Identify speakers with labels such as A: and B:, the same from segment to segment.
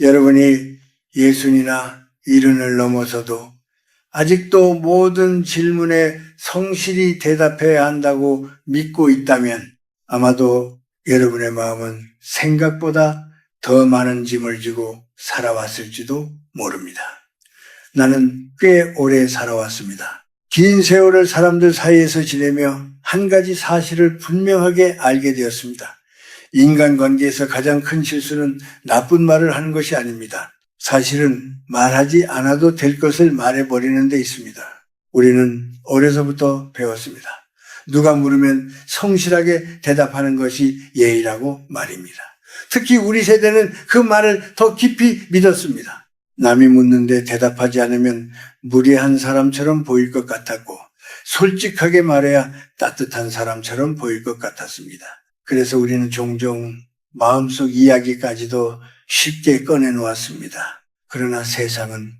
A: 여러분이 예순이나 이른을 넘어서도 아직도 모든 질문에 성실히 대답해야 한다고 믿고 있다면 아마도 여러분의 마음은 생각보다 더 많은 짐을 지고 살아왔을지도 모릅니다. 나는 꽤 오래 살아왔습니다. 긴 세월을 사람들 사이에서 지내며 한 가지 사실을 분명하게 알게 되었습니다. 인간관계에서 가장 큰 실수는 나쁜 말을 하는 것이 아닙니다. 사실은 말하지 않아도 될 것을 말해버리는 데 있습니다. 우리는 어려서부터 배웠습니다. 누가 물으면 성실하게 대답하는 것이 예의라고 말입니다. 특히 우리 세대는 그 말을 더 깊이 믿었습니다. 남이 묻는데 대답하지 않으면 무례한 사람처럼 보일 것 같았고 솔직하게 말해야 따뜻한 사람처럼 보일 것 같았습니다. 그래서 우리는 종종 마음속 이야기까지도 쉽게 꺼내놓았습니다. 그러나 세상은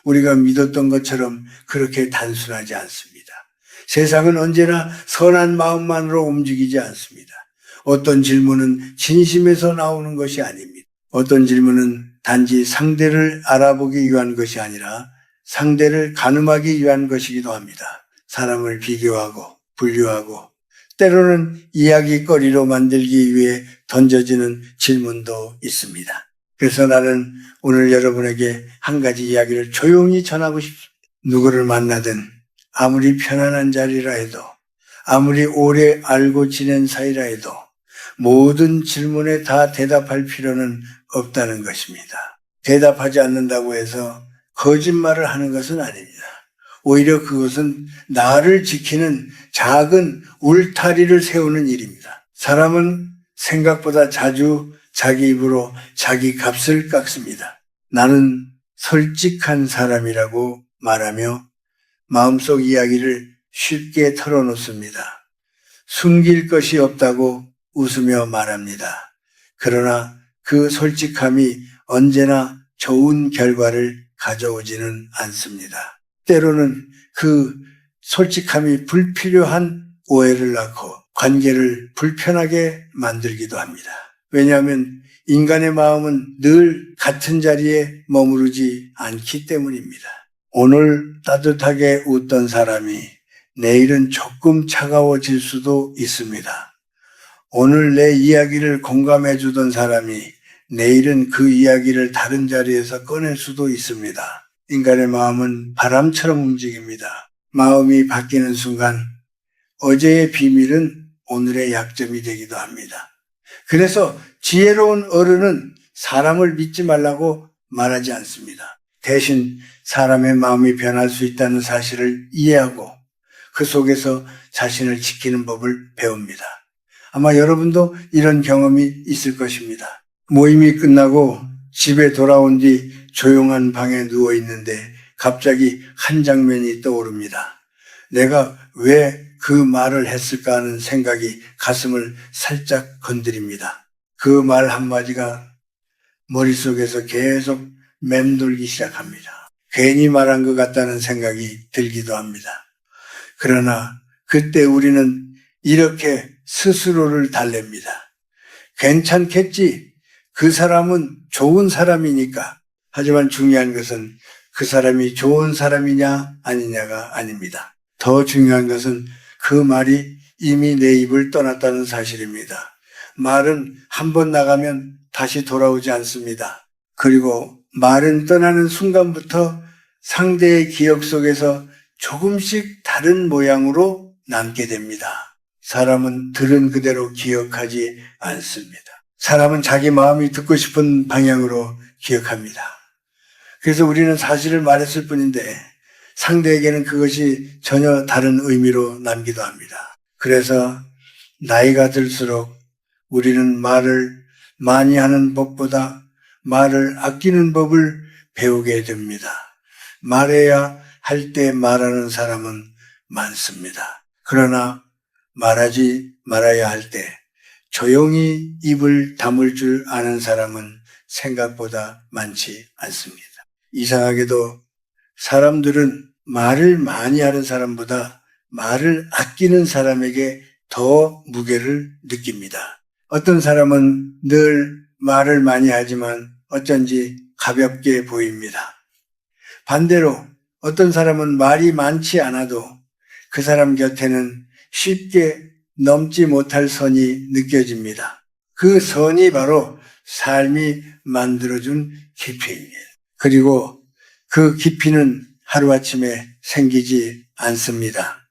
A: 우리가 믿었던 것처럼 그렇게 단순하지 않습니다. 세상은 언제나 선한 마음만으로 움직이지 않습니다. 어떤 질문은 진심에서 나오는 것이 아닙니다. 어떤 질문은 단지 상대를 알아보기 위한 것이 아니라 상대를 가늠하기 위한 것이기도 합니다. 사람을 비교하고 분류하고 때로는 이야기거리로 만들기 위해 던져지는 질문도 있습니다. 그래서 나는 오늘 여러분에게 한 가지 이야기를 조용히 전하고 싶습니다. 누구를 만나든 아무리 편안한 자리라 해도 아무리 오래 알고 지낸 사이라 해도 모든 질문에 다 대답할 필요는 없다는 것입니다. 대답하지 않는다고 해서 거짓말을 하는 것은 아닙니다. 오히려 그것은 나를 지키는 작은 울타리를 세우는 일입니다. 사람은 생각보다 자주 자기 입으로 자기 값을 깎습니다. 나는 솔직한 사람이라고 말하며 마음속 이야기를 쉽게 털어놓습니다. 숨길 것이 없다고 웃으며 말합니다. 그러나 그 솔직함이 언제나 좋은 결과를 가져오지는 않습니다. 때로는 그 솔직함이 불필요한 오해를 낳고 관계를 불편하게 만들기도 합니다. 왜냐하면 인간의 마음은 늘 같은 자리에 머무르지 않기 때문입니다. 오늘 따뜻하게 웃던 사람이 내일은 조금 차가워질 수도 있습니다. 오늘 내 이야기를 공감해 주던 사람이 내일은 그 이야기를 다른 자리에서 꺼낼 수도 있습니다. 인간의 마음은 바람처럼 움직입니다. 마음이 바뀌는 순간 어제의 비밀은 오늘의 약점이 되기도 합니다. 그래서 지혜로운 어른은 사람을 믿지 말라고 말하지 않습니다. 대신 사람의 마음이 변할 수 있다는 사실을 이해하고 그 속에서 자신을 지키는 법을 배웁니다. 아마 여러분도 이런 경험이 있을 것입니다. 모임이 끝나고 집에 돌아온 뒤 조용한 방에 누워 있는데 갑자기 한 장면이 떠오릅니다. 내가 왜 그 말을 했을까 하는 생각이 가슴을 살짝 건드립니다. 그 말 한마디가 머릿속에서 계속 맴돌기 시작합니다. 괜히 말한 것 같다는 생각이 들기도 합니다. 그러나 그때 우리는 이렇게 스스로를 달랩니다. 괜찮겠지. 그 사람은 좋은 사람이니까. 하지만 중요한 것은 그 사람이 좋은 사람이냐 아니냐가 아닙니다. 더 중요한 것은 그 말이 이미 내 입을 떠났다는 사실입니다. 말은 한 번 나가면 다시 돌아오지 않습니다. 그리고 말은 떠나는 순간부터 상대의 기억 속에서 조금씩 다른 모양으로 남게 됩니다. 사람은 들은 그대로 기억하지 않습니다. 사람은 자기 마음이 듣고 싶은 방향으로 기억합니다. 그래서 우리는 사실을 말했을 뿐인데 상대에게는 그것이 전혀 다른 의미로 남기도 합니다. 그래서 나이가 들수록 우리는 말을 많이 하는 법보다 말을 아끼는 법을 배우게 됩니다. 말해야 할 때 말하는 사람은 많습니다. 그러나 말하지 말아야 할 때 조용히 입을 다물 줄 아는 사람은 생각보다 많지 않습니다. 이상하게도 사람들은 말을 많이 하는 사람보다 말을 아끼는 사람에게 더 무게를 느낍니다. 어떤 사람은 늘 말을 많이 하지만 어쩐지 가볍게 보입니다. 반대로 어떤 사람은 말이 많지 않아도 그 사람 곁에는 쉽게 넘지 못할 선이 느껴집니다. 그 선이 바로 삶이 만들어준 깊이입니다. 그리고 그 깊이는 하루아침에 생기지 않습니다.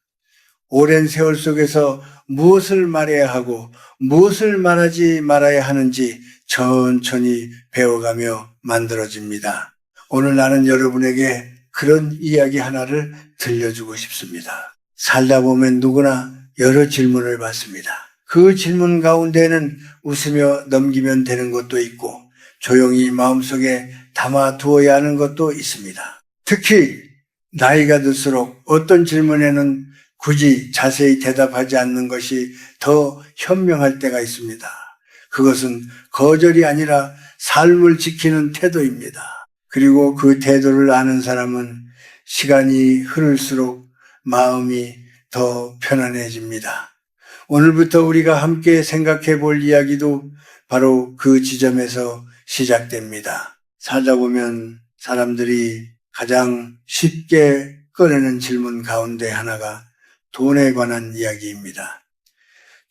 A: 오랜 세월 속에서 무엇을 말해야 하고 무엇을 말하지 말아야 하는지 천천히 배워가며 만들어집니다. 오늘 나는 여러분에게 그런 이야기 하나를 들려주고 싶습니다. 살다 보면 누구나 여러 질문을 받습니다. 그 질문 가운데는 웃으며 넘기면 되는 것도 있고 조용히 마음속에 담아두어야 하는 것도 있습니다. 특히 나이가 들수록 어떤 질문에는 굳이 자세히 대답하지 않는 것이 더 현명할 때가 있습니다. 그것은 거절이 아니라 삶을 지키는 태도입니다. 그리고 그 태도를 아는 사람은 시간이 흐를수록 마음이 더 편안해집니다. 오늘부터 우리가 함께 생각해 볼 이야기도 바로 그 지점에서 시작됩니다. 살다 보면 사람들이 가장 쉽게 꺼내는 질문 가운데 하나가 돈에 관한 이야기입니다.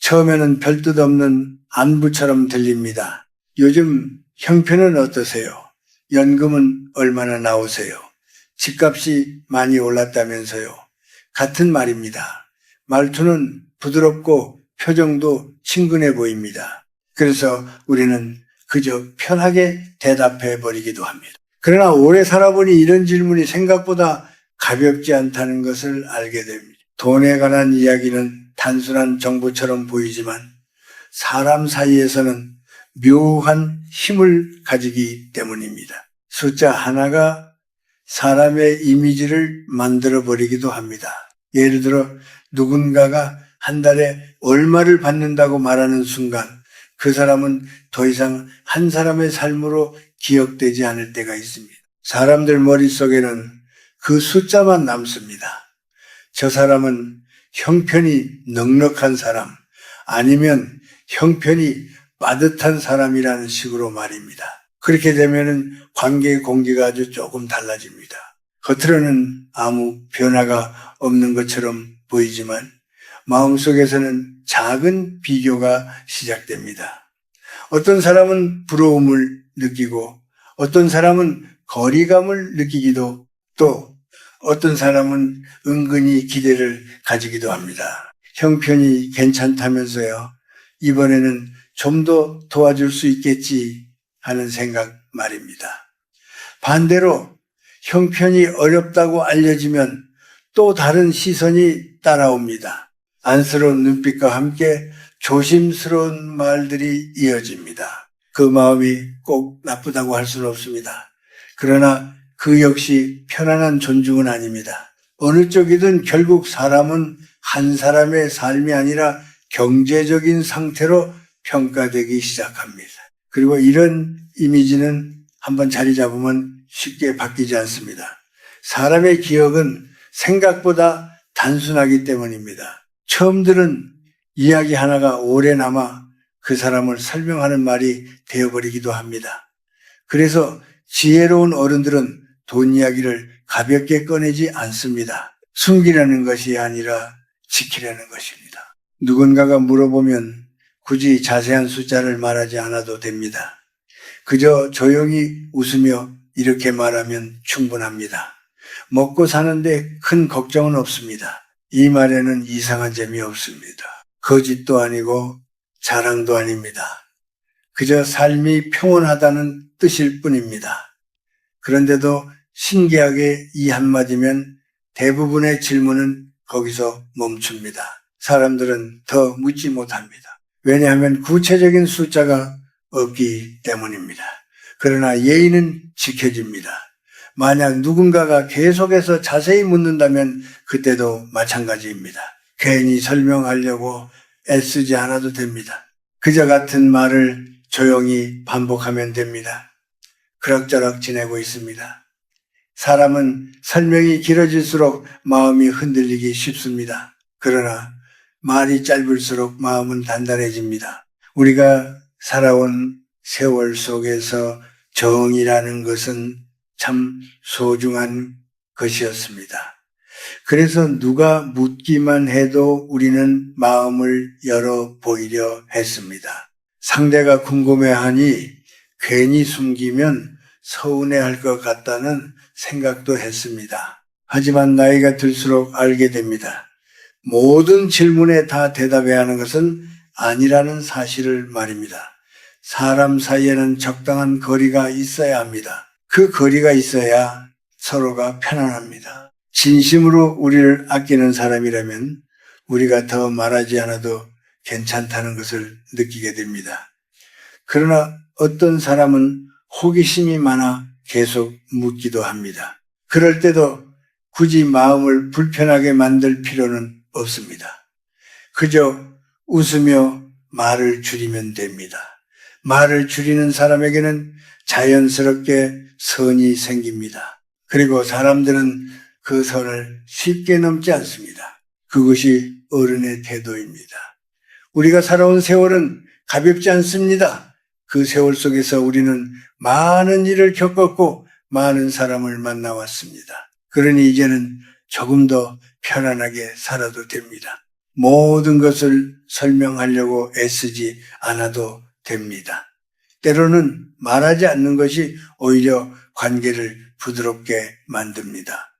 A: 처음에는 별뜻 없는 안부처럼 들립니다. 요즘 형편은 어떠세요? 연금은 얼마나 나오세요? 집값이 많이 올랐다면서요? 같은 말입니다. 말투는 부드럽고 표정도 친근해 보입니다. 그래서 우리는 그저 편하게 대답해 버리기도 합니다. 그러나 오래 살아보니 이런 질문이 생각보다 가볍지 않다는 것을 알게 됩니다. 돈에 관한 이야기는 단순한 정보처럼 보이지만 사람 사이에서는 묘한 힘을 가지기 때문입니다. 숫자 하나가 사람의 이미지를 만들어 버리기도 합니다. 예를 들어 누군가가 한 달에 얼마를 받는다고 말하는 순간 그 사람은 더 이상 한 사람의 삶으로 기억되지 않을 때가 있습니다. 사람들 머릿속에는 그 숫자만 남습니다. 저 사람은 형편이 넉넉한 사람, 아니면 형편이 빠듯한 사람이라는 식으로 말입니다. 그렇게 되면은 관계의 공기가 아주 조금 달라집니다. 겉으로는 아무 변화가 없는 것처럼 보이지만 마음속에서는 작은 비교가 시작됩니다. 어떤 사람은 부러움을 느끼고 어떤 사람은 거리감을 느끼기도 또 어떤 사람은 은근히 기대를 가지기도 합니다. 형편이 괜찮다면서요. 이번에는 좀 더 도와줄 수 있겠지 하는 생각 말입니다. 반대로 형편이 어렵다고 알려지면 또 다른 시선이 따라옵니다. 안쓰러운 눈빛과 함께 조심스러운 말들이 이어집니다. 그 마음이 꼭 나쁘다고 할 수는 없습니다. 그러나 그 역시 편안한 존중은 아닙니다. 어느 쪽이든 결국 사람은 한 사람의 삶이 아니라 경제적인 상태로 평가되기 시작합니다. 그리고 이런 이미지는 한번 자리 잡으면 쉽게 바뀌지 않습니다. 사람의 기억은 생각보다 단순하기 때문입니다. 처음 들은 이야기 하나가 오래 남아 그 사람을 설명하는 말이 되어버리기도 합니다. 그래서 지혜로운 어른들은 돈 이야기를 가볍게 꺼내지 않습니다. 숨기려는 것이 아니라 지키려는 것입니다. 누군가가 물어보면 굳이 자세한 숫자를 말하지 않아도 됩니다. 그저 조용히 웃으며 이렇게 말하면 충분합니다. 먹고 사는데 큰 걱정은 없습니다. 이 말에는 이상한 점이 없습니다. 거짓도 아니고 자랑도 아닙니다. 그저 삶이 평온하다는 뜻일 뿐입니다. 그런데도 신기하게 이 한마디면 대부분의 질문은 거기서 멈춥니다. 사람들은 더 묻지 못합니다. 왜냐하면 구체적인 숫자가 없기 때문입니다. 그러나 예의는 지켜집니다. 만약 누군가가 계속해서 자세히 묻는다면 그때도 마찬가지입니다. 괜히 설명하려고 애쓰지 않아도 됩니다. 그저 같은 말을 조용히 반복하면 됩니다. 그럭저럭 지내고 있습니다. 사람은 설명이 길어질수록 마음이 흔들리기 쉽습니다. 그러나 말이 짧을수록 마음은 단단해집니다. 우리가 살아온 세월 속에서 정이라는 것은 참 소중한 것이었습니다. 그래서 누가 묻기만 해도 우리는 마음을 열어 보이려 했습니다. 상대가 궁금해하니 괜히 숨기면 서운해할 것 같다는 생각도 했습니다. 하지만 나이가 들수록 알게 됩니다. 모든 질문에 다 대답해야 하는 것은 아니라는 사실을 말입니다. 사람 사이에는 적당한 거리가 있어야 합니다. 그 거리가 있어야 서로가 편안합니다. 진심으로 우리를 아끼는 사람이라면 우리가 더 말하지 않아도 괜찮다는 것을 느끼게 됩니다. 그러나 어떤 사람은 호기심이 많아 계속 묻기도 합니다. 그럴 때도 굳이 마음을 불편하게 만들 필요는 없습니다. 그저 웃으며 말을 줄이면 됩니다. 말을 줄이는 사람에게는 자연스럽게 선이 생깁니다. 그리고 사람들은 그 선을 쉽게 넘지 않습니다. 그것이 어른의 태도입니다. 우리가 살아온 세월은 가볍지 않습니다. 그 세월 속에서 우리는 많은 일을 겪었고 많은 사람을 만나왔습니다. 그러니 이제는 조금 더 편안하게 살아도 됩니다. 모든 것을 설명하려고 애쓰지 않아도 됩니다. 때로는 말하지 않는 것이 오히려 관계를 부드럽게 만듭니다.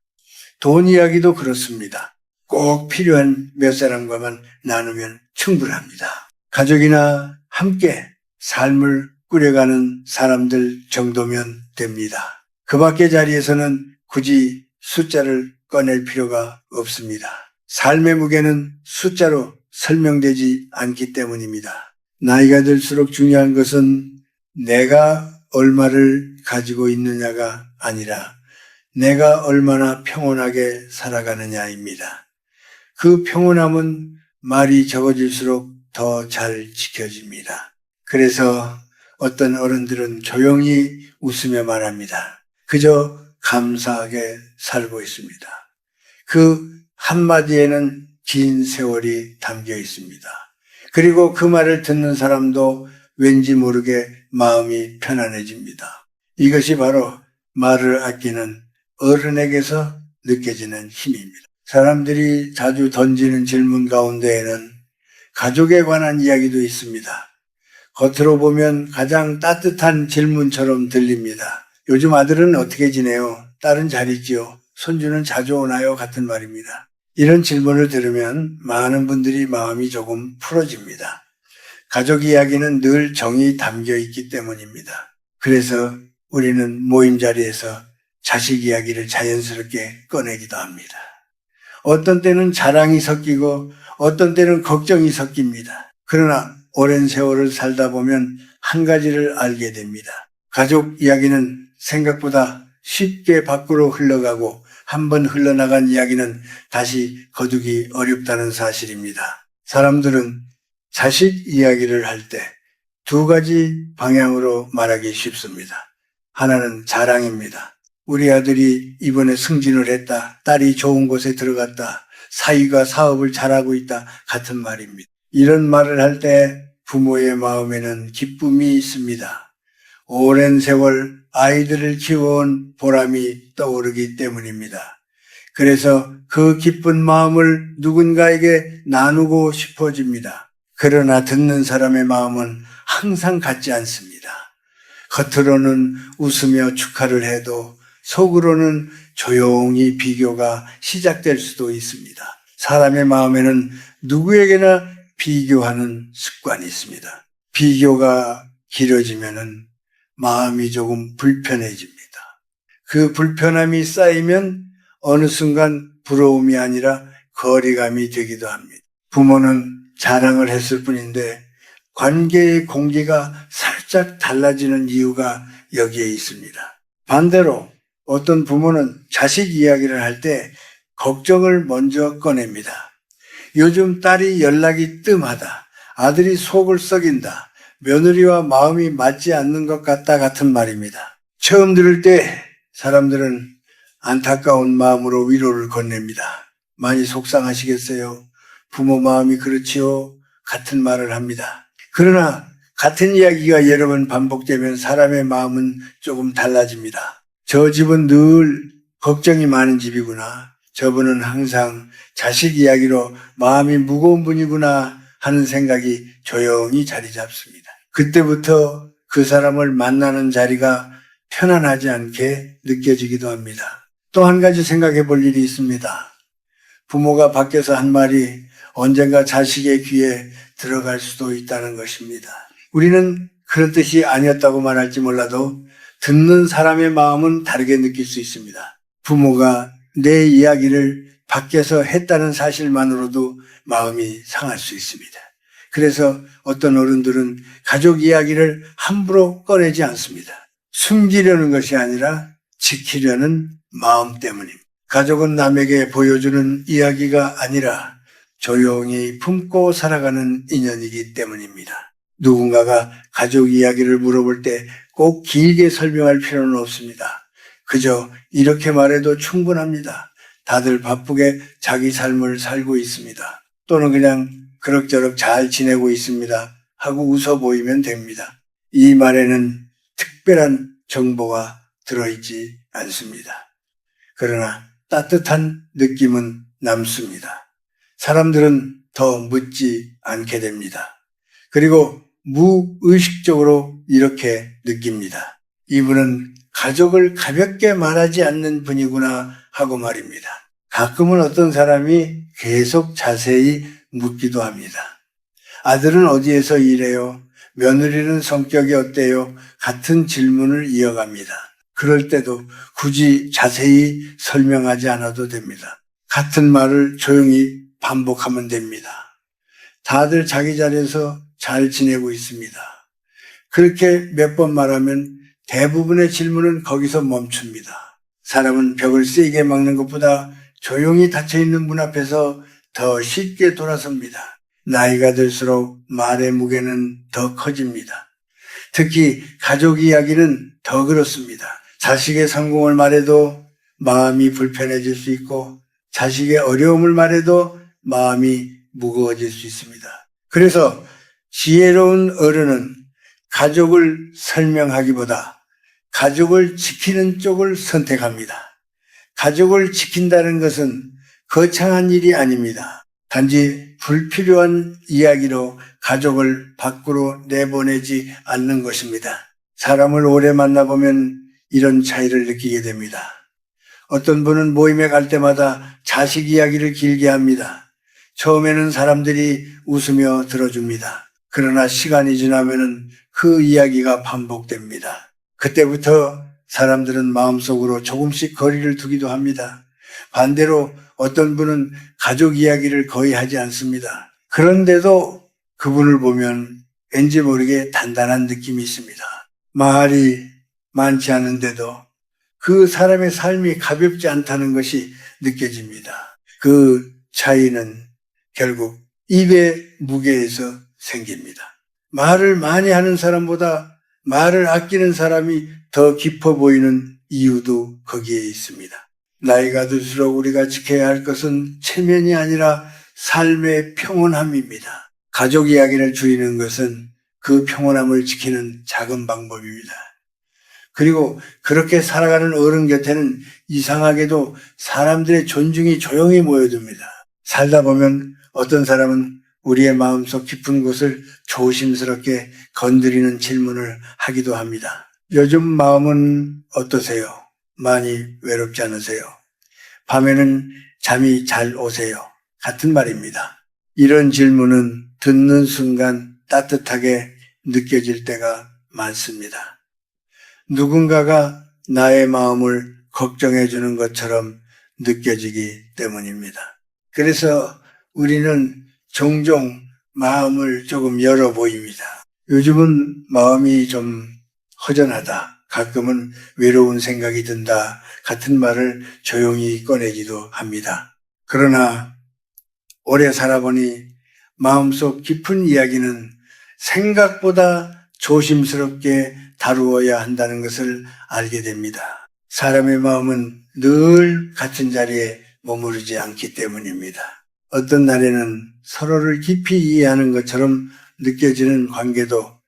A: 돈 이야기도 그렇습니다. 꼭 필요한 몇 사람과만 나누면 충분합니다. 가족이나 함께 삶을 꾸려가는 사람들 정도면 됩니다. 그 밖의 자리에서는 굳이 숫자를 꺼낼 필요가 없습니다. 삶의 무게는 숫자로 설명되지 않기 때문입니다. 나이가 들수록 중요한 것은 내가 얼마를 가지고 있느냐가 아니라 내가 얼마나 평온하게 살아가느냐입니다. 그 평온함은 말이 적어질수록 더 잘 지켜집니다. 그래서 어떤 어른들은 조용히 웃으며 말합니다. 그저 감사하게 살고 있습니다. 그 한마디에는 긴 세월이 담겨 있습니다. 그리고 그 말을 듣는 사람도 왠지 모르게 마음이 편안해집니다. 이것이 바로 말을 아끼는 어른에게서 느껴지는 힘입니다. 사람들이 자주 던지는 질문 가운데에는 가족에 관한 이야기도 있습니다. 겉으로 보면 가장 따뜻한 질문처럼 들립니다. 요즘 아들은 어떻게 지내요? 딸은 잘 있지요? 손주는 자주 오나요? 같은 말입니다. 이런 질문을 들으면 많은 분들이 마음이 조금 풀어집니다. 가족 이야기는 늘 정이 담겨 있기 때문입니다. 그래서 우리는 모임 자리에서 자식 이야기를 자연스럽게 꺼내기도 합니다. 어떤 때는 자랑이 섞이고 어떤 때는 걱정이 섞입니다. 그러나 오랜 세월을 살다 보면 한 가지를 알게 됩니다. 가족 이야기는 생각보다 쉽게 밖으로 흘러가고 한번 흘러나간 이야기는 다시 거두기 어렵다는 사실입니다. 사람들은 자식 이야기를 할 때 두 가지 방향으로 말하기 쉽습니다. 하나는 자랑입니다. 우리 아들이 이번에 승진을 했다. 딸이 좋은 곳에 들어갔다. 사위가 사업을 잘하고 있다. 같은 말입니다. 이런 말을 할 때 부모의 마음에는 기쁨이 있습니다. 오랜 세월 아이들을 키워온 보람이 떠오르기 때문입니다. 그래서 그 기쁜 마음을 누군가에게 나누고 싶어집니다. 그러나 듣는 사람의 마음은 항상 같지 않습니다. 겉으로는 웃으며 축하를 해도 속으로는 조용히 비교가 시작될 수도 있습니다. 사람의 마음에는 누구에게나 비교하는 습관이 있습니다. 비교가 길어지면은 마음이 조금 불편해집니다. 그 불편함이 쌓이면 어느 순간 부러움이 아니라 거리감이 되기도 합니다. 부모는 자랑을 했을 뿐인데 관계의 공기가 살짝 달라지는 이유가 여기에 있습니다. 반대로 어떤 부모는 자식 이야기를 할 때 걱정을 먼저 꺼냅니다. 요즘 딸이 연락이 뜸하다. 아들이 속을 썩인다. 며느리와 마음이 맞지 않는 것 같다 같은 말입니다. 처음 들을 때 사람들은 안타까운 마음으로 위로를 건넵니다. 많이 속상하시겠어요? 부모 마음이 그렇지요? 같은 말을 합니다. 그러나 같은 이야기가 여러 번 반복되면 사람의 마음은 조금 달라집니다. 저 집은 늘 걱정이 많은 집이구나. 저분은 항상 자식 이야기로 마음이 무거운 분이구나 하는 생각이 조용히 자리 잡습니다. 그때부터 그 사람을 만나는 자리가 편안하지 않게 느껴지기도 합니다. 또 한 가지 생각해 볼 일이 있습니다. 부모가 밖에서 한 말이 언젠가 자식의 귀에 들어갈 수도 있다는 것입니다. 우리는 그런 뜻이 아니었다고 말할지 몰라도 듣는 사람의 마음은 다르게 느낄 수 있습니다. 부모가 내 이야기를 밖에서 했다는 사실만으로도 마음이 상할 수 있습니다. 그래서 어떤 어른들은 가족 이야기를 함부로 꺼내지 않습니다. 숨기려는 것이 아니라 지키려는 마음 때문입니다. 가족은 남에게 보여주는 이야기가 아니라 조용히 품고 살아가는 인연이기 때문입니다. 누군가가 가족 이야기를 물어볼 때 꼭 길게 설명할 필요는 없습니다. 그저 이렇게 말해도 충분합니다. 다들 바쁘게 자기 삶을 살고 있습니다. 또는 그냥 그럭저럭 잘 지내고 있습니다 하고 웃어 보이면 됩니다. 이 말에는 특별한 정보가 들어있지 않습니다. 그러나 따뜻한 느낌은 남습니다. 사람들은 더 묻지 않게 됩니다. 그리고 무의식적으로 이렇게 느낍니다. 이분은 가족을 가볍게 말하지 않는 분이구나 하고 말입니다. 가끔은 어떤 사람이 계속 자세히 묻기도 합니다. 아들은 어디에서 일해요? 며느리는 성격이 어때요? 같은 질문을 이어갑니다. 그럴 때도 굳이 자세히 설명하지 않아도 됩니다. 같은 말을 조용히 반복하면 됩니다. 다들 자기 자리에서 잘 지내고 있습니다. 그렇게 몇 번 말하면 대부분의 질문은 거기서 멈춥니다. 사람은 벽을 세게 막는 것보다 조용히 닫혀있는 문 앞에서 더 쉽게 돌아섭니다. 나이가 들수록 말의 무게는 더 커집니다. 특히 가족 이야기는 더 그렇습니다. 자식의 성공을 말해도 마음이 불편해질 수 있고 자식의 어려움을 말해도 마음이 무거워질 수 있습니다. 그래서 지혜로운 어른은 가족을 설명하기보다 가족을 지키는 쪽을 선택합니다. 가족을 지킨다는 것은 거창한 일이 아닙니다. 단지 불필요한 이야기로 가족을 밖으로 내보내지 않는 것입니다. 사람을 오래 만나보면 이런 차이를 느끼게 됩니다. 어떤 분은 모임에 갈 때마다 자식 이야기를 길게 합니다. 처음에는 사람들이 웃으며 들어줍니다. 그러나 시간이 지나면 그 이야기가 반복됩니다. 그때부터 사람들은 마음속으로 조금씩 거리를 두기도 합니다. 반대로 어떤 분은 가족 이야기를 거의 하지 않습니다. 그런데도 그분을 보면 왠지 모르게 단단한 느낌이 있습니다. 말이 많지 않은데도 그 사람의 삶이 가볍지 않다는 것이 느껴집니다. 그 차이는 결국 입의 무게에서 생깁니다. 말을 많이 하는 사람보다 말을 아끼는 사람이 더 깊어 보이는 이유도 거기에 있습니다. 나이가 들수록 우리가 지켜야 할 것은 체면이 아니라 삶의 평온함입니다. 가족 이야기를 줄이는 것은 그 평온함을 지키는 작은 방법입니다. 그리고 그렇게 살아가는 어른 곁에는 이상하게도 사람들의 존중이 조용히 모여듭니다. 살다 보면 어떤 사람은 우리의 마음속 깊은 곳을 조심스럽게 건드리는 질문을 하기도 합니다. 요즘 마음은 어떠세요? 많이 외롭지 않으세요? 밤에는 잠이 잘 오세요? 같은 말입니다. 이런 질문은 듣는 순간 따뜻하게 느껴질 때가 많습니다. 누군가가 나의 마음을 걱정해 주는 것처럼 느껴지기 때문입니다. 그래서 우리는 종종 마음을 조금 열어 보입니다. 요즘은 마음이 좀 허전하다, 가끔은 외로운 생각이 든다 같은 말을 조용히 꺼내기도 합니다. 그러나 오래 살아보니 마음속 깊은 이야기는 생각보다 조심스럽게 다루어야 한다는 것을 알게 됩니다. 사람의 마음은 늘 같은 자리에 머무르지 않기 때문입니다. 어떤 날에는 서로를 깊이 이해하는 것처럼 느껴지는 관계도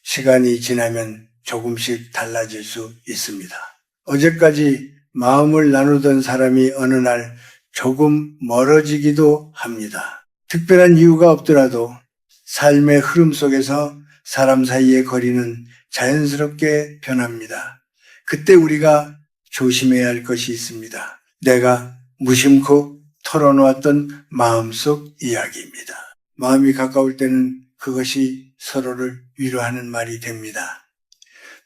A: 시간이 지나면 조금씩 달라질 수 있습니다. 어제까지 마음을 나누던 사람이 어느 날 조금 멀어지기도 합니다. 특별한 이유가 없더라도 삶의 흐름 속에서 사람 사이의 거리는 자연스럽게 변합니다. 그때 우리가 조심해야 할 것이 있습니다. 내가 무심코 털어놓았던 마음속 이야기입니다. 마음이 가까울 때는 그것이 서로를 위로하는 말이 됩니다.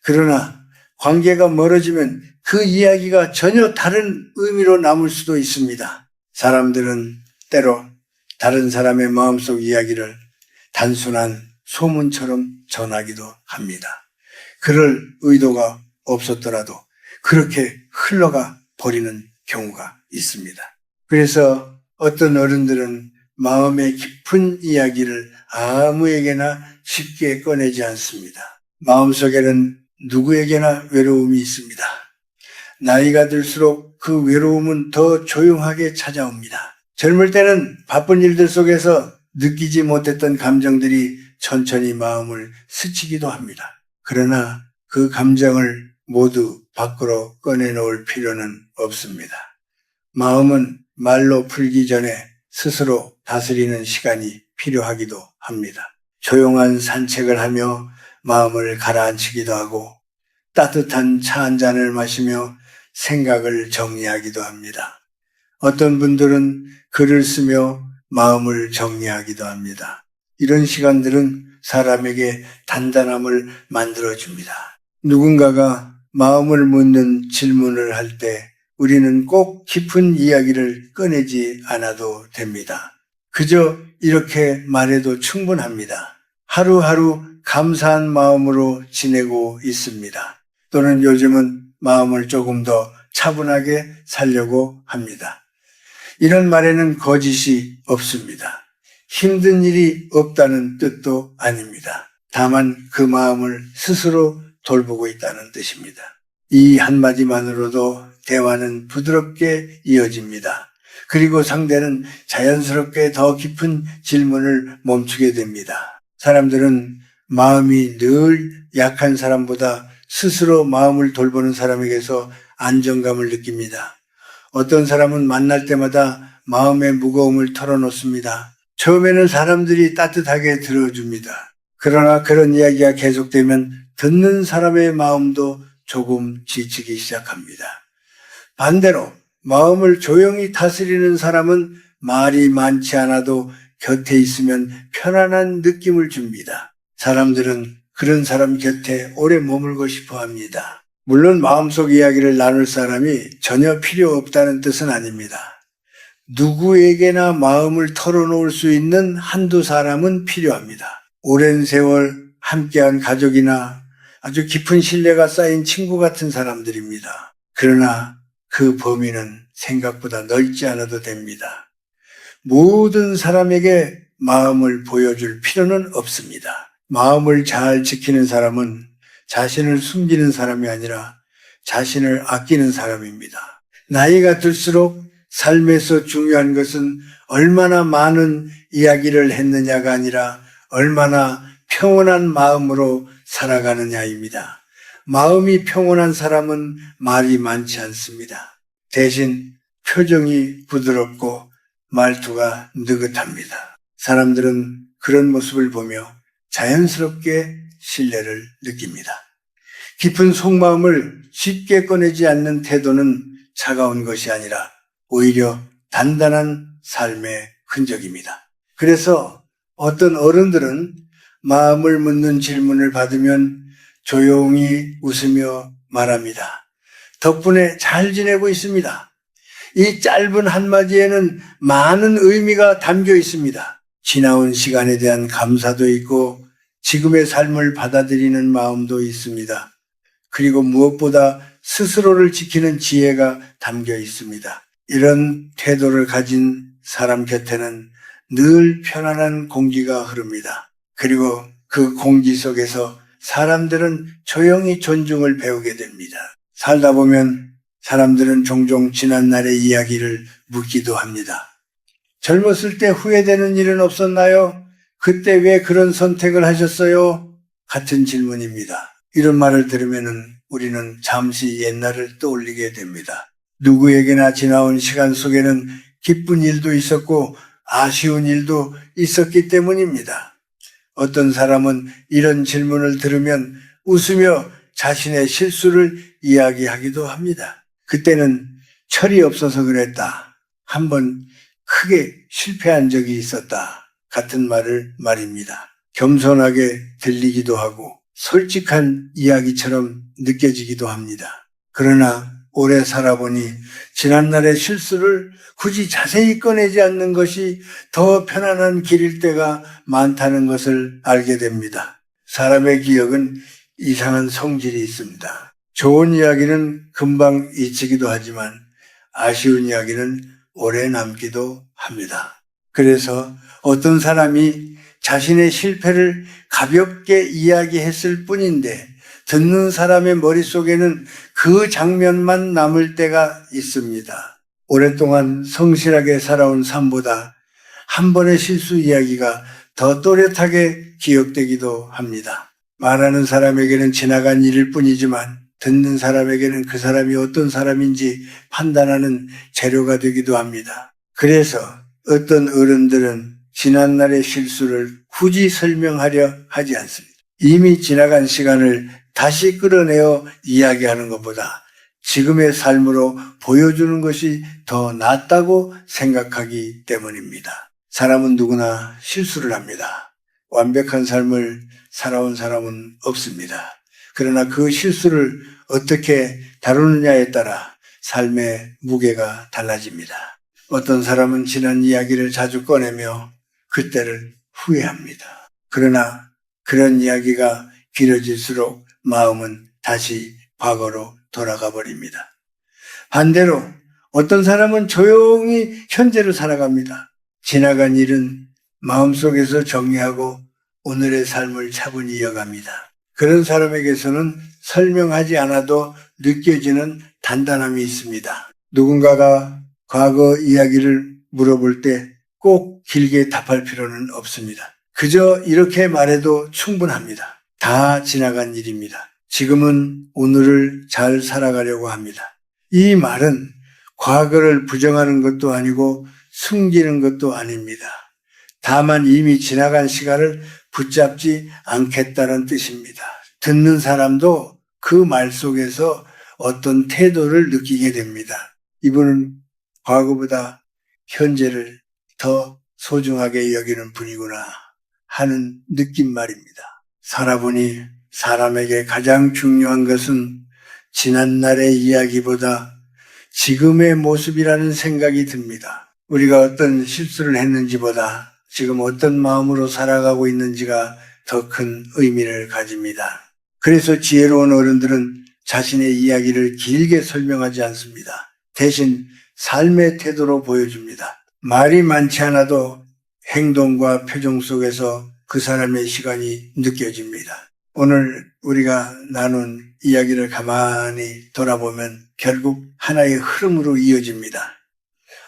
A: 그러나 관계가 멀어지면 그 이야기가 전혀 다른 의미로 남을 수도 있습니다. 사람들은 때로 다른 사람의 마음속 이야기를 단순한 소문처럼 전하기도 합니다. 그럴 의도가 없었더라도 그렇게 흘러가 버리는 경우가 있습니다. 그래서 어떤 어른들은 마음의 깊은 이야기를 아무에게나 쉽게 꺼내지 않습니다. 마음속에는 누구에게나 외로움이 있습니다. 나이가 들수록 그 외로움은 더 조용하게 찾아옵니다. 젊을 때는 바쁜 일들 속에서 느끼지 못했던 감정들이 천천히 마음을 스치기도 합니다. 그러나 그 감정을 모두 밖으로 꺼내놓을 필요는 없습니다. 마음은 말로 풀기 전에 스스로 다스리는 시간이 필요하기도 합니다. 조용한 산책을 하며 마음을 가라앉히기도 하고 따뜻한 차 한 잔을 마시며 생각을 정리하기도 합니다. 어떤 분들은 글을 쓰며 마음을 정리하기도 합니다. 이런 시간들은 사람에게 단단함을 만들어줍니다. 누군가가 마음을 묻는 질문을 할 때 우리는 꼭 깊은 이야기를 꺼내지 않아도 됩니다. 그저 이렇게 말해도 충분합니다. 하루하루 감사한 마음으로 지내고 있습니다. 또는 요즘은 마음을 조금 더 차분하게 살려고 합니다. 이런 말에는 거짓이 없습니다. 힘든 일이 없다는 뜻도 아닙니다. 다만 그 마음을 스스로 돌보고 있다는 뜻입니다. 이 한마디만으로도 대화는 부드럽게 이어집니다. 그리고 상대는 자연스럽게 더 깊은 질문을 멈추게 됩니다. 사람들은 마음이 늘 약한 사람보다 스스로 마음을 돌보는 사람에게서 안정감을 느낍니다. 어떤 사람은 만날 때마다 마음의 무거움을 털어놓습니다. 처음에는 사람들이 따뜻하게 들어줍니다. 그러나 그런 이야기가 계속되면 듣는 사람의 마음도 조금 지치기 시작합니다. 반대로 마음을 조용히 다스리는 사람은 말이 많지 않아도 곁에 있으면 편안한 느낌을 줍니다. 사람들은 그런 사람 곁에 오래 머물고 싶어 합니다. 물론 마음속 이야기를 나눌 사람이 전혀 필요 없다는 뜻은 아닙니다. 누구에게나 마음을 털어놓을 수 있는 한두 사람은 필요합니다. 오랜 세월 함께한 가족이나 아주 깊은 신뢰가 쌓인 친구 같은 사람들입니다. 그러나 그 범위는 생각보다 넓지 않아도 됩니다. 모든 사람에게 마음을 보여줄 필요는 없습니다. 마음을 잘 지키는 사람은 자신을 숨기는 사람이 아니라 자신을 아끼는 사람입니다. 나이가 들수록 삶에서 중요한 것은 얼마나 많은 이야기를 했느냐가 아니라 얼마나 평온한 마음으로 살아가느냐입니다. 마음이 평온한 사람은 말이 많지 않습니다. 대신 표정이 부드럽고 말투가 느긋합니다. 사람들은 그런 모습을 보며 자연스럽게 신뢰를 느낍니다. 깊은 속마음을 쉽게 꺼내지 않는 태도는 차가운 것이 아니라 오히려 단단한 삶의 흔적입니다. 그래서 어떤 어른들은 마음을 묻는 질문을 받으면 조용히 웃으며 말합니다. 덕분에 잘 지내고 있습니다. 이 짧은 한마디에는 많은 의미가 담겨 있습니다. 지나온 시간에 대한 감사도 있고 지금의 삶을 받아들이는 마음도 있습니다. 그리고 무엇보다 스스로를 지키는 지혜가 담겨 있습니다. 이런 태도를 가진 사람 곁에는 늘 편안한 공기가 흐릅니다. 그리고 그 공기 속에서 사람들은 조용히 존중을 배우게 됩니다. 살다 보면 사람들은 종종 지난날의 이야기를 묻기도 합니다. 젊었을 때 후회되는 일은 없었나요? 그때 왜 그런 선택을 하셨어요? 같은 질문입니다. 이런 말을 들으면 우리는 잠시 옛날을 떠올리게 됩니다. 누구에게나 지나온 시간 속에는 기쁜 일도 있었고 아쉬운 일도 있었기 때문입니다. 어떤 사람은 이런 질문을 들으면 웃으며 자신의 실수를 이야기하기도 합니다. 그때는 철이 없어서 그랬다. 한번 크게 실패한 적이 있었다. 같은 말을 말입니다. 겸손하게 들리기도 하고 솔직한 이야기처럼 느껴지기도 합니다. 그러나 오래 살아보니 지난날의 실수를 굳이 자세히 꺼내지 않는 것이 더 편안한 길일 때가 많다는 것을 알게 됩니다. 사람의 기억은 이상한 성질이 있습니다. 좋은 이야기는 금방 잊히기도 하지만 아쉬운 이야기는 오래 남기도 합니다. 그래서 어떤 사람이 자신의 실패를 가볍게 이야기했을 뿐인데 듣는 사람의 머릿속에는 그 장면만 남을 때가 있습니다. 오랫동안 성실하게 살아온 삶보다 한 번의 실수 이야기가 더 또렷하게 기억되기도 합니다. 말하는 사람에게는 지나간 일일 뿐이지만 듣는 사람에게는 그 사람이 어떤 사람인지 판단하는 재료가 되기도 합니다. 그래서 어떤 어른들은 지난날의 실수를 굳이 설명하려 하지 않습니다. 이미 지나간 시간을 다시 끌어내어 이야기하는 것보다 지금의 삶으로 보여주는 것이 더 낫다고 생각하기 때문입니다. 사람은 누구나 실수를 합니다. 완벽한 삶을 살아온 사람은 없습니다. 그러나 그 실수를 어떻게 다루느냐에 따라 삶의 무게가 달라집니다. 어떤 사람은 지난 이야기를 자주 꺼내며 그때를 후회합니다. 그러나 그런 이야기가 길어질수록 마음은 다시 과거로 돌아가 버립니다. 반대로 어떤 사람은 조용히 현재로 살아갑니다. 지나간 일은 마음속에서 정리하고 오늘의 삶을 차분히 이어갑니다. 그런 사람에게서는 설명하지 않아도 느껴지는 단단함이 있습니다. 누군가가 과거 이야기를 물어볼 때 꼭 길게 답할 필요는 없습니다. 그저 이렇게 말해도 충분합니다. 다 지나간 일입니다. 지금은 오늘을 잘 살아가려고 합니다. 이 말은 과거를 부정하는 것도 아니고 숨기는 것도 아닙니다. 다만 이미 지나간 시간을 붙잡지 않겠다는 뜻입니다. 듣는 사람도 그 말 속에서 어떤 태도를 느끼게 됩니다. 이분은 과거보다 현재를 더 소중하게 여기는 분이구나 하는 느낌 말입니다. 살아보니 사람에게 가장 중요한 것은 지난날의 이야기보다 지금의 모습이라는 생각이 듭니다. 우리가 어떤 실수를 했는지보다 지금 어떤 마음으로 살아가고 있는지가 더 큰 의미를 가집니다. 그래서 지혜로운 어른들은 자신의 이야기를 길게 설명하지 않습니다. 대신 삶의 태도로 보여줍니다. 말이 많지 않아도 행동과 표정 속에서 그 사람의 시간이 느껴집니다. 오늘 우리가 나눈 이야기를 가만히 돌아보면 결국 하나의 흐름으로 이어집니다.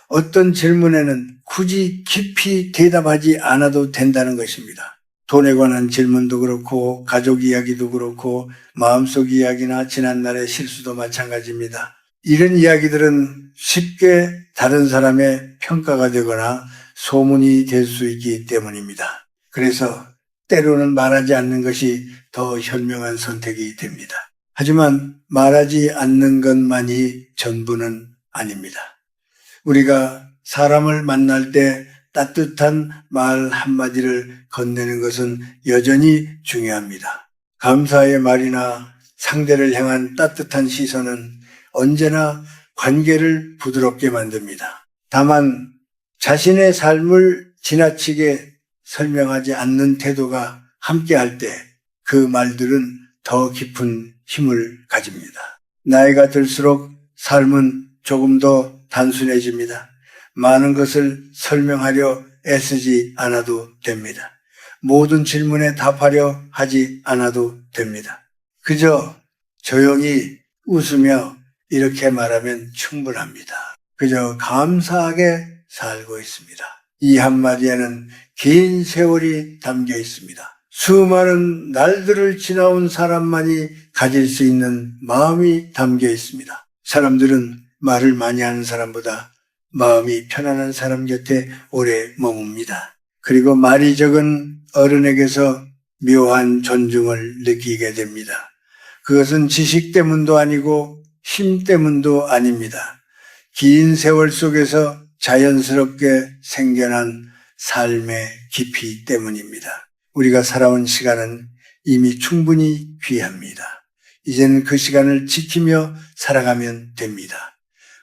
A: 어떤 질문에는 굳이 깊이 대답하지 않아도 된다는 것입니다. 돈에 관한 질문도 그렇고 가족 이야기도 그렇고 마음속 이야기나 지난날의 실수도 마찬가지입니다. 이런 이야기들은 쉽게 다른 사람의 평가가 되거나 소문이 될 수 있기 때문입니다. 그래서 때로는 말하지 않는 것이 더 현명한 선택이 됩니다. 하지만 말하지 않는 것만이 전부는 아닙니다. 우리가 사람을 만날 때 따뜻한 말 한마디를 건네는 것은 여전히 중요합니다. 감사의 말이나 상대를 향한 따뜻한 시선은 언제나 관계를 부드럽게 만듭니다. 다만 자신의 삶을 지나치게 설명하지 않는 태도가 함께할 때 그 말들은 더 깊은 힘을 가집니다. 나이가 들수록 삶은 조금 더 단순해집니다. 많은 것을 설명하려 애쓰지 않아도 됩니다. 모든 질문에 답하려 하지 않아도 됩니다. 그저 조용히 웃으며 이렇게 말하면 충분합니다. 그저 감사하게 살고 있습니다. 이 한마디에는 긴 세월이 담겨 있습니다. 수많은 날들을 지나온 사람만이 가질 수 있는 마음이 담겨 있습니다. 사람들은 말을 많이 하는 사람보다 마음이 편안한 사람 곁에 오래 머뭅니다. 그리고 말이 적은 어른에게서 묘한 존중을 느끼게 됩니다. 그것은 지식 때문도 아니고 힘 때문도 아닙니다. 긴 세월 속에서 자연스럽게 생겨난 삶의 깊이 때문입니다. 우리가 살아온 시간은 이미 충분히 귀합니다. 이제는 그 시간을 지키며 살아가면 됩니다.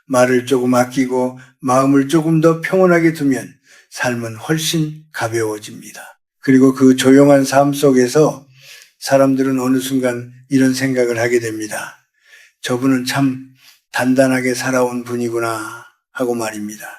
A: 말을 조금 아끼고 마음을 조금 더 평온하게 두면 삶은 훨씬 가벼워집니다. 그리고 그 조용한 삶 속에서 사람들은 어느 순간 이런 생각을 하게 됩니다. 저분은 참 단단하게 살아온 분이구나 하고 말입니다.